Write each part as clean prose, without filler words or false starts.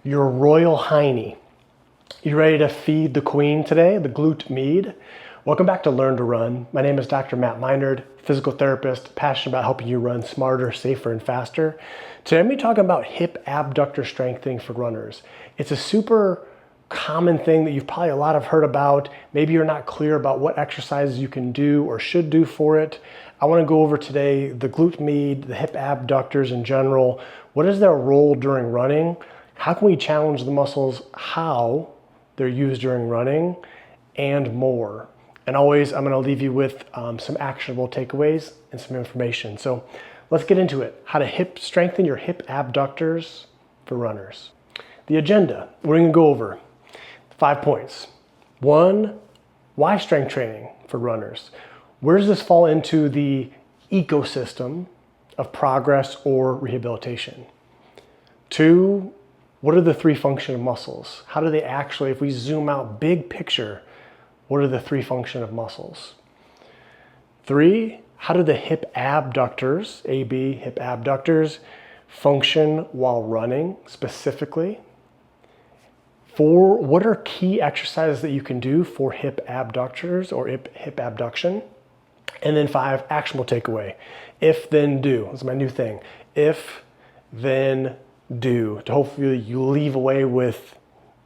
Your royal hiney. You ready to feed the queen today, the glute med? Welcome back to Learn to Run. My name is Dr. Matt Meinard, physical therapist, passionate about helping you run smarter, safer, and faster. Today I'm going to be talking about hip abductor strengthening for runners. It's a super common thing that you've probably a lot of heard about. Maybe you're not clear about what exercises you can do or should do for it. I want to go over today the glute med, the hip abductors in general. What is their role during running? How can we challenge the muscles, how they're used during running, and more. And always, I'm going to leave you with some actionable takeaways and some information. So let's get into it. How to strengthen your hip abductors for runners. The agenda, we're going to go over 5 points. 1, why strength training for runners? Where does this fall into the ecosystem of progress or rehabilitation? 2, what are the 3 function of muscles? How do they actually, if we zoom out big picture, what are the 3 function of muscles? 3, how do the hip abductors, AB, hip abductors, function while running specifically? 4, what are key exercises that you can do for hip abductors or hip abduction? And then 5, actionable takeaway. If, then, do. That's my new thing. If, then, do. To hopefully you leave away with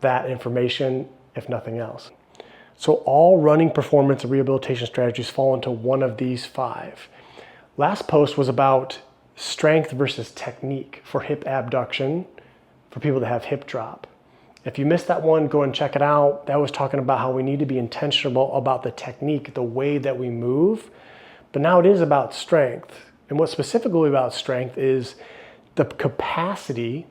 that information, if nothing else. So all running performance and rehabilitation strategies fall into one of these 5. Last post was about strength versus technique for hip abduction for people that have hip drop. If you missed that one, go and check it out. That was talking about how we need to be intentional about the technique, the way that we move. But now it is about strength. And what's specifically about strength is the capacity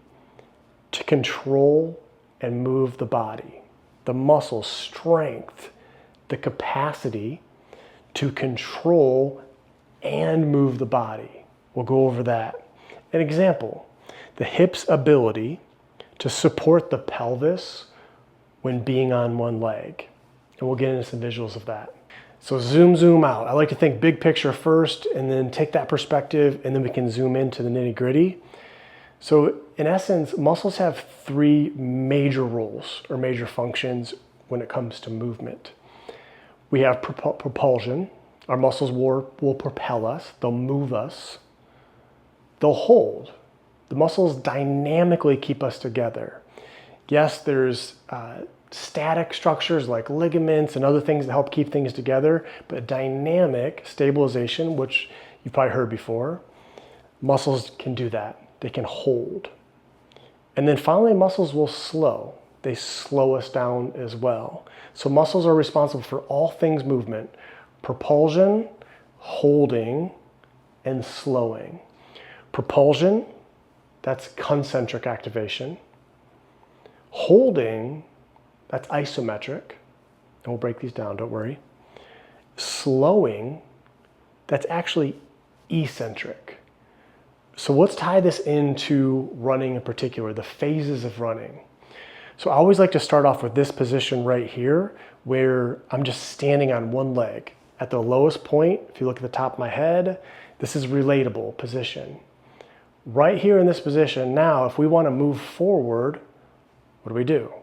to control and move the body. The muscle strength, the capacity to control and move the body. We'll go over that. An example, the hip's ability to support the pelvis when being on one leg. And we'll get into some visuals of that. So zoom out. I like to think big picture first and then take that perspective and then we can zoom into the nitty gritty. So in essence, muscles have 3 major roles or major functions when it comes to movement. We have propulsion. Our muscles will propel us. They'll move us. They'll hold. The muscles dynamically keep us together. Yes, there's static structures like ligaments and other things that help keep things together, but dynamic stabilization, which you've probably heard before, muscles can do that. They can hold. And then finally, muscles will slow. They slow us down as well. So muscles are responsible for all things movement: propulsion, holding, and slowing. Propulsion, that's concentric activation. Holding, that's isometric. And we'll break these down, don't worry. Slowing, that's actually eccentric. So let's tie this into running in particular, the phases of running. So I always like to start off with this position right here, where I'm just standing on one leg. At the lowest point, if you look at the top of my head, this is relatable position. Right here in this position, now if we want to move forward, what do?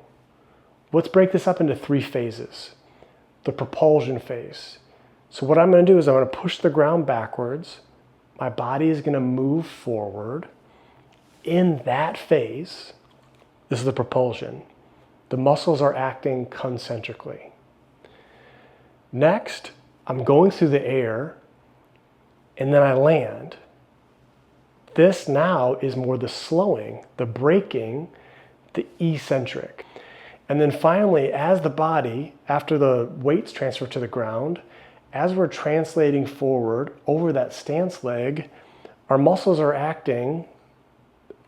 Let's break this up into 3 phases. The propulsion phase. So what I'm going to do is I'm going to push the ground backwards. My body is going to move forward. In that phase, this is the propulsion. The muscles are acting concentrically. Next, I'm going through the air and then I land. This now is more the slowing, the braking, the eccentric. And then finally, as the body, after the weight's transferred to the ground, as we're translating forward over that stance leg, our muscles are acting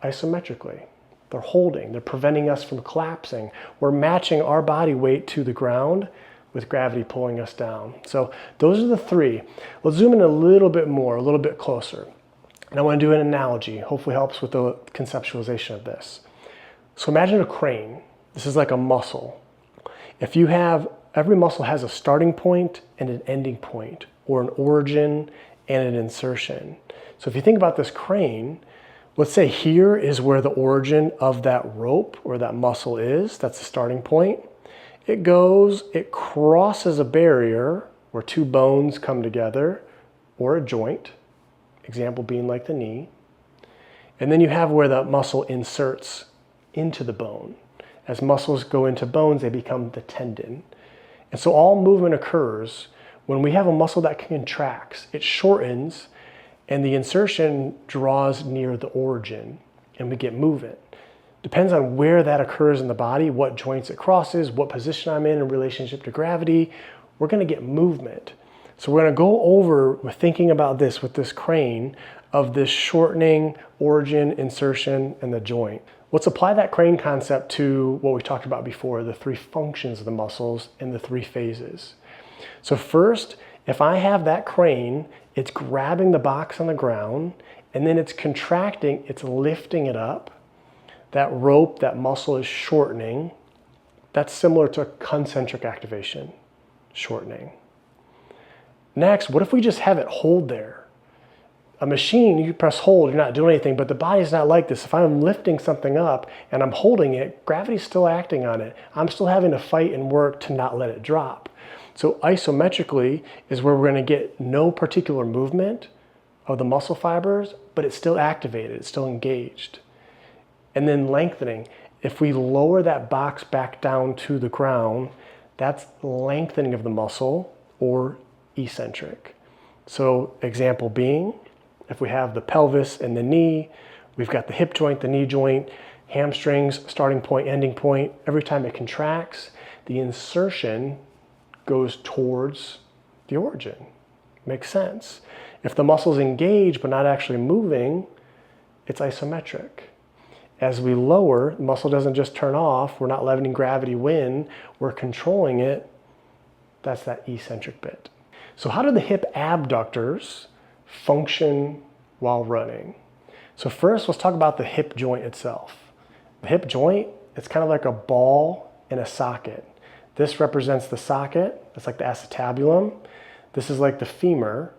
isometrically. They're holding, they're preventing us from collapsing. We're matching our body weight to the ground with gravity pulling us down. So those are the 3. Let's zoom in a little bit more, a little bit closer. And I want to do an analogy, hopefully helps with the conceptualization of this. So imagine a crane. This is like a muscle. If you have every muscle has a starting point and an ending point, or an origin and an insertion. So if you think about this crane, Let's say here is where the origin of that rope or that muscle is. That's the starting point. It crosses a barrier where two bones come together, or a joint, example being like the knee. And then you have where the muscle inserts into the bone. As muscles go into bones, they become the tendon. And so all movement occurs when we have a muscle that contracts. It shortens, and the insertion draws near the origin, and we get movement. Depends on where that occurs in the body, what joints it crosses, what position I'm in relationship to gravity. We're going to get movement. So we're going to go over with thinking about this with this crane of this shortening, origin, insertion, and the joint. Let's apply that crane concept to what we talked about before, the three functions of the muscles and the three phases. So first, if I have that crane, it's grabbing the box on the ground, and then it's contracting, it's lifting it up. That rope, that muscle is shortening. That's similar to concentric activation, shortening. Next, what if we just have it hold there? A machine, you press hold, you're not doing anything, but the body's not like this. If I'm lifting something up and I'm holding it, gravity's still acting on it. I'm still having to fight and work to not let it drop. So isometrically is where we're going to get no particular movement of the muscle fibers, but it's still activated, it's still engaged. And then lengthening. If we lower that box back down to the ground, that's lengthening of the muscle, or eccentric. So example being, if we have the pelvis and the knee, we've got the hip joint, the knee joint, hamstrings, starting point, ending point. Every time it contracts, the insertion goes towards the origin. Makes sense. If the muscle's engaged but not actually moving, it's isometric. As we lower, the muscle doesn't just turn off. We're not letting gravity win. We're controlling it. That's that eccentric bit. So how do the hip abductors function while running? So first, let's talk about the hip joint itself. The hip joint, it's kind of like a ball in a socket. This represents the socket. It's like the acetabulum. This is like the femur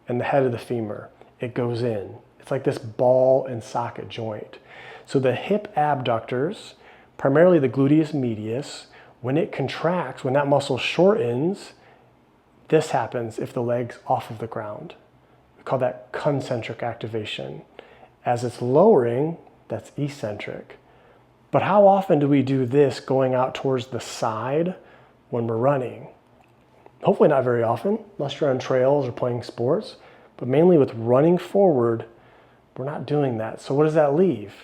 and the head of the femur. It goes in. It's like this ball and socket joint. So the hip abductors, primarily the gluteus medius, when it contracts, when that muscle shortens, this happens if the leg's off of the ground. We call that concentric activation. As it's lowering, that's eccentric. But how often do we do this going out towards the side when we're running? Hopefully not very often, unless you're on trails or playing sports. But mainly with running forward, we're not doing that. So what does that leave?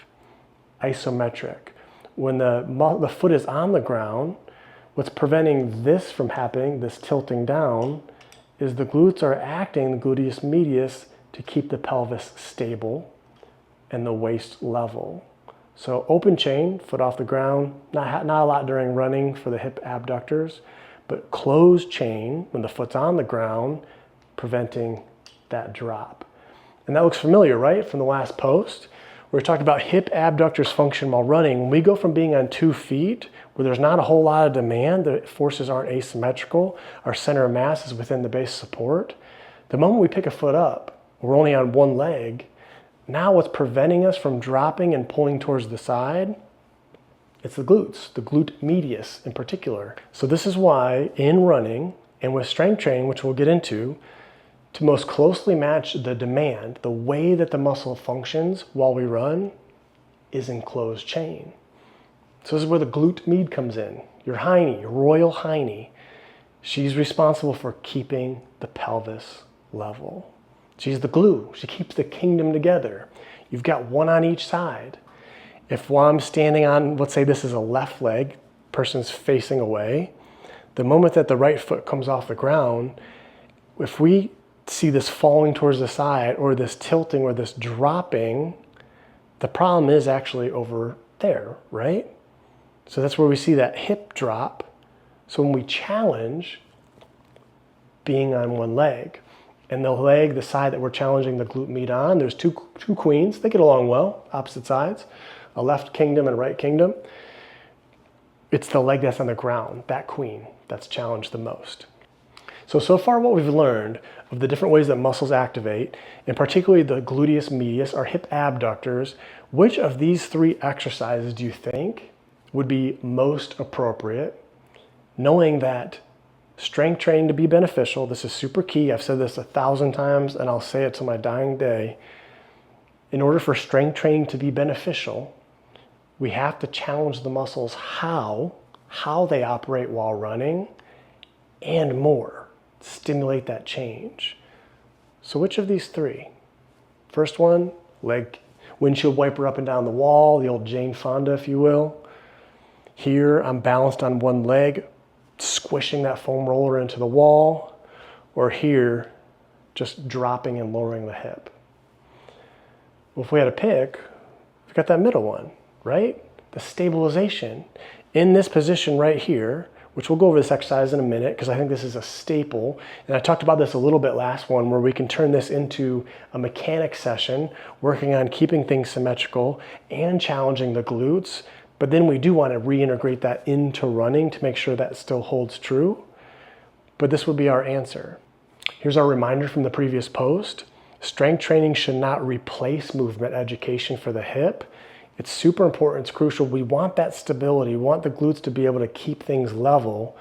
Isometric. When the foot is on the ground, what's preventing this from happening, this tilting down, is the glutes are acting, the gluteus medius, to keep the pelvis stable and the waist level. So open chain, foot off the ground, not a lot during running for the hip abductors, but closed chain when the foot's on the ground, preventing that drop. And that looks familiar, right, from the last post? We talked about hip abductors function while running. When we go from being on 2 feet, where there's not a whole lot of demand, the forces aren't asymmetrical, our center of mass is within the base support. The moment we pick a foot up, we're only on one leg. Now what's preventing us from dropping and pulling towards the side? It's the glutes, the glute medius in particular. So this is why in running and with strength training, which we'll get into, to most closely match the demand, the way that the muscle functions while we run is in closed chain. So this is where the glute med comes in. Your hiney, your royal hiney, she's responsible for keeping the pelvis level. She's the glue. She keeps the kingdom together. You've got one on each side. If while I'm standing on, let's say this is a left leg, person's facing away, the moment that the right foot comes off the ground, if we see this falling towards the side or this tilting or this dropping, the problem is actually over there, right? So that's where we see that hip drop. So when we challenge being on one leg, and the leg, the side that we're challenging the glute med on, there's two queens. They get along well, opposite sides, a left kingdom and a right kingdom. It's the leg that's on the ground, that queen, that's challenged the most. So far what we've learned of the different ways that muscles activate, and particularly the gluteus medius, our hip abductors, which of these 3 exercises do you think would be most appropriate, knowing that strength training to be beneficial, this is super key, I've said this 1,000 times and I'll say it till my dying day, in order for strength training to be beneficial, we have to challenge the muscles how they operate while running, and more, stimulate that change. So which of these 3? First one, leg windshield wiper up and down the wall, the old Jane Fonda, if you will. Here, I'm balanced on one leg, squishing that foam roller into the wall, or here, just dropping and lowering the hip. Well, if we had to pick, we've got that middle one, right? The stabilization. In this position right here, which we'll go over this exercise in a minute because I think this is a staple. And I talked about this a little bit last one, where we can turn this into a mechanic session, working on keeping things symmetrical and challenging the glutes. But then we do want to reintegrate that into running to make sure that still holds true. But this would be our answer. Here's our reminder from the previous post. Strength training should not replace movement education for the hip. It's super important, it's crucial. We want that stability, we want the glutes to be able to keep things level.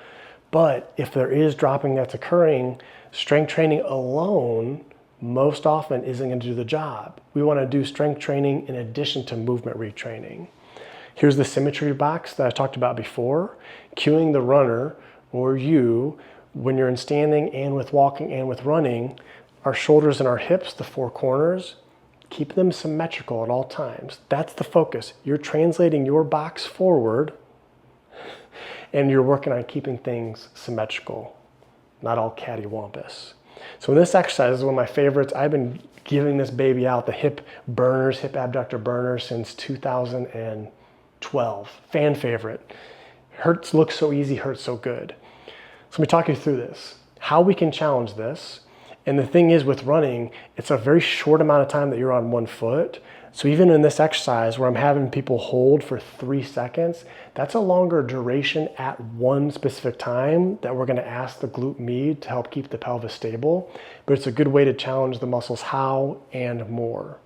But if there is dropping that's occurring, strength training alone most often isn't going to do the job. We want to do strength training in addition to movement retraining. Here's the symmetry box that I talked about before, cueing the runner or you when you're in standing and with walking and with running, our shoulders and our hips, the 4 corners, keep them symmetrical at all times. That's the focus. You're translating your box forward and you're working on keeping things symmetrical, not all cattywampus. So this exercise is one of my favorites. I've been giving this baby out, the hip burners, hip abductor burners, since 2012. Fan favorite. Hurts, looks so easy, hurts so good. So let me talk you through this, how we can challenge this. And the thing is, with running, it's a very short amount of time that you're on one foot. So even in this exercise where I'm having people hold for 3 seconds, that's a longer duration at one specific time that we're going to ask the glute med to help keep the pelvis stable. But it's a good way to challenge the muscles how and more.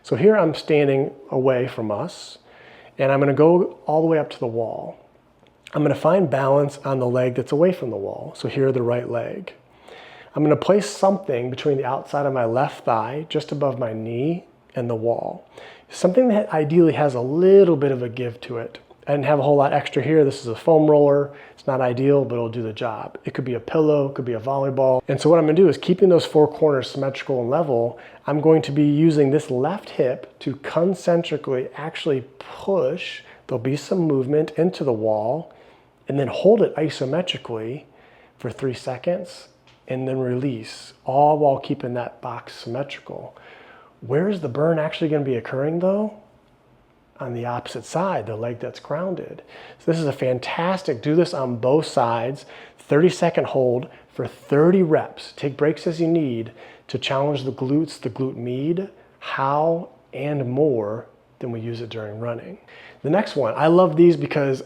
So here I'm standing away from us, and I'm going to go all the way up to the wall. I'm going to find balance on the leg that's away from the wall. So here, the right leg. I'm going to place something between the outside of my left thigh, just above my knee, and the wall. Something that ideally has a little bit of a give to it. I didn't have a whole lot extra here. This is a foam roller. It's not ideal, but it'll do the job. It could be a pillow, it could be a volleyball. And so what I'm going to do is, keeping those 4 corners symmetrical and level, I'm going to be using this left hip to concentrically actually push. There'll be some movement into the wall, and then hold it isometrically for 3 seconds. And then release, all while keeping that box symmetrical. Where is the burn actually going to be occurring though? On the opposite side, the leg that's grounded. So this is a fantastic, do this on both sides, 30-second hold for 30 reps. Take breaks as you need to challenge the glutes, the glute med, how and more than we use it during running. The next one, I love these because,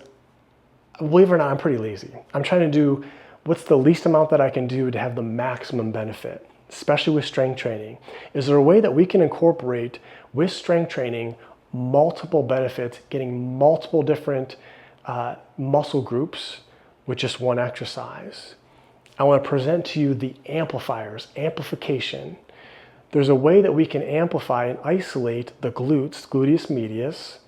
believe it or not, I'm pretty lazy. I'm trying to do what's the least amount that I can do to have the maximum benefit, especially with strength training. Is there a way that we can incorporate with strength training multiple benefits, getting multiple different muscle groups with just one exercise? I want to present to you the amplifiers, amplification. There's a way that we can amplify and isolate the glutes, gluteus medius,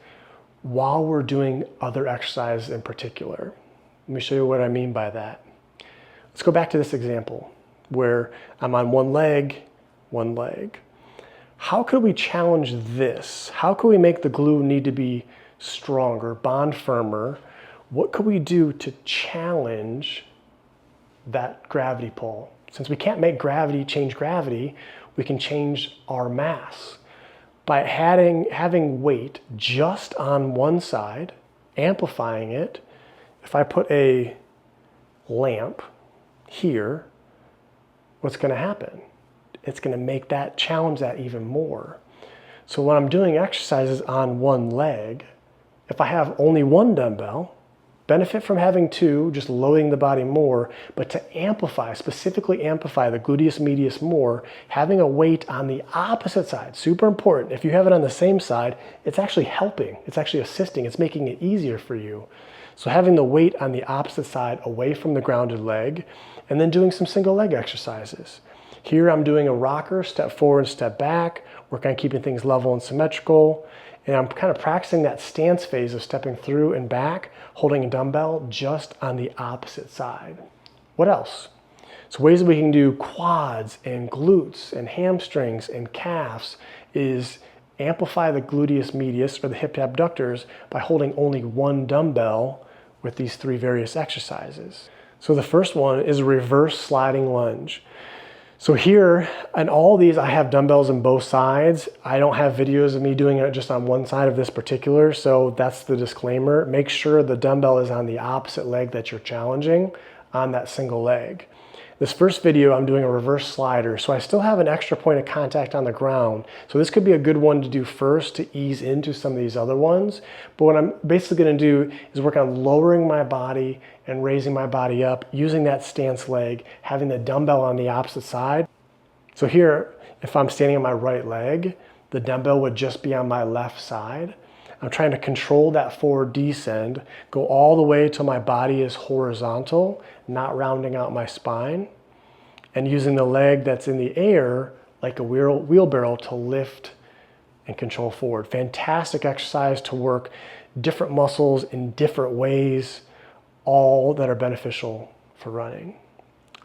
while we're doing other exercises in particular. Let me show you what I mean by that. Let's go back to this example where I'm on one leg. How could we challenge this? How could we make the glute need to be stronger, bond firmer? What could we do to challenge that gravity pull? Since we can't make gravity change gravity, we can change our mass. By having weight just on one side, amplifying it, if I put a lamp here, what's going to happen? It's going to make that, challenge that even more. So when I'm doing exercises on one leg, if I have only one dumbbell, benefit from having two, just loading the body more, but to amplify, specifically amplify the gluteus medius more, having a weight on the opposite side, super important. If you have it on the same side, it's actually helping, it's actually assisting, it's making it easier for you. So having the weight on the opposite side away from the grounded leg, and then doing some single leg exercises. Here I'm doing a rocker, step forward, step back, work on keeping things level and symmetrical. And I'm kind of practicing that stance phase of stepping through and back, holding a dumbbell just on the opposite side. What else? So ways that we can do quads and glutes and hamstrings and calves is amplify the gluteus medius or the hip abductors by holding only one dumbbell with these three various exercises. So the first one is a reverse sliding lunge. So here, on all these, I have dumbbells on both sides. I don't have videos of me doing it just on one side of this particular, so that's the disclaimer. Make sure the dumbbell is on the opposite leg that you're challenging on that single leg. This first video, I'm doing a reverse slider, so I still have an extra point of contact on the ground. So this could be a good one to do first to ease into some of these other ones. But what I'm basically gonna do is work on lowering my body and raising my body up, using that stance leg, having the dumbbell on the opposite side. So here, if I'm standing on my right leg, the dumbbell would just be on my left side. I'm trying to control that forward descend, go all the way till my body is horizontal, not rounding out my spine, and using the leg that's in the air like a wheelbarrow to lift and control forward. Fantastic exercise to work different muscles in different ways, all that are beneficial for running.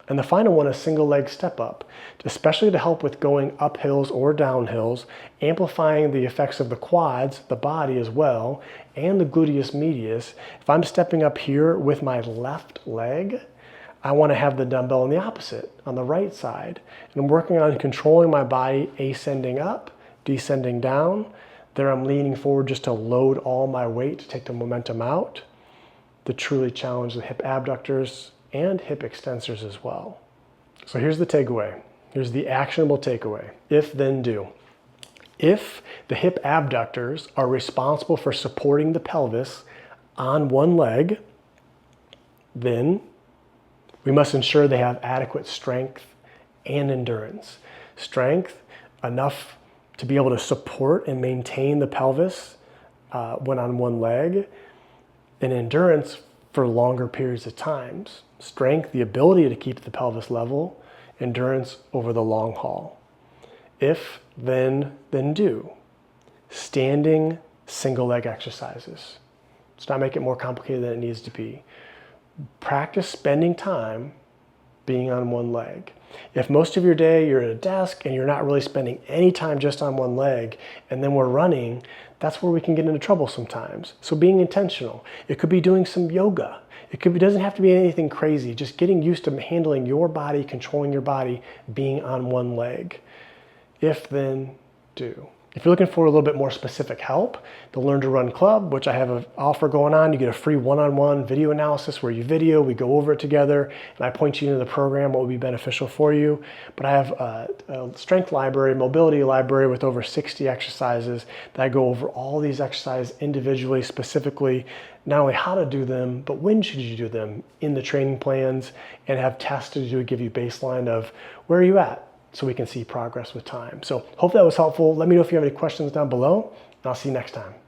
And the final one is single leg step up, especially to help with going up hills or down hills, amplifying the effects of the quads, the body as well, and the gluteus medius. If I'm stepping up here with my left leg, I want to have the dumbbell on the opposite, on the right side. And I'm working on controlling my body, ascending up, descending down. There I'm leaning forward just to load all my weight to take the momentum out, to truly challenge the hip abductors and hip extensors as well. So here's the takeaway. Here's the actionable takeaway. If, then do. If the hip abductors are responsible for supporting the pelvis on one leg, then we must ensure they have adequate strength and endurance. Strength, enough to be able to support and maintain the pelvis when on one leg, and endurance for longer periods of times. Strength, the ability to keep the pelvis level, endurance over the long haul. If, then do. Standing single leg exercises. Let's not make it more complicated than it needs to be. Practice spending time being on one leg. If most of your day you're at a desk and you're not really spending any time just on one leg, and then we're running, that's where we can get into trouble sometimes. So being intentional. It could be doing some yoga. It doesn't have to be anything crazy, just getting used to handling your body, controlling your body, being on one leg. If, then do. If you're looking for a little bit more specific help, the Learn to Run Club, which I have an offer going on, you get a free one-on-one video analysis where you video, we go over it together, and I point you into the program, what would be beneficial for you. But I have a strength library, mobility library with over 60 exercises that I go over all these exercises individually, specifically, not only how to do them, but when should you do them in the training plans, and have tests to do, give you baseline of where are you at, so we can see progress with time. So hope that was helpful. Let me know if you have any questions down below, and I'll see you next time.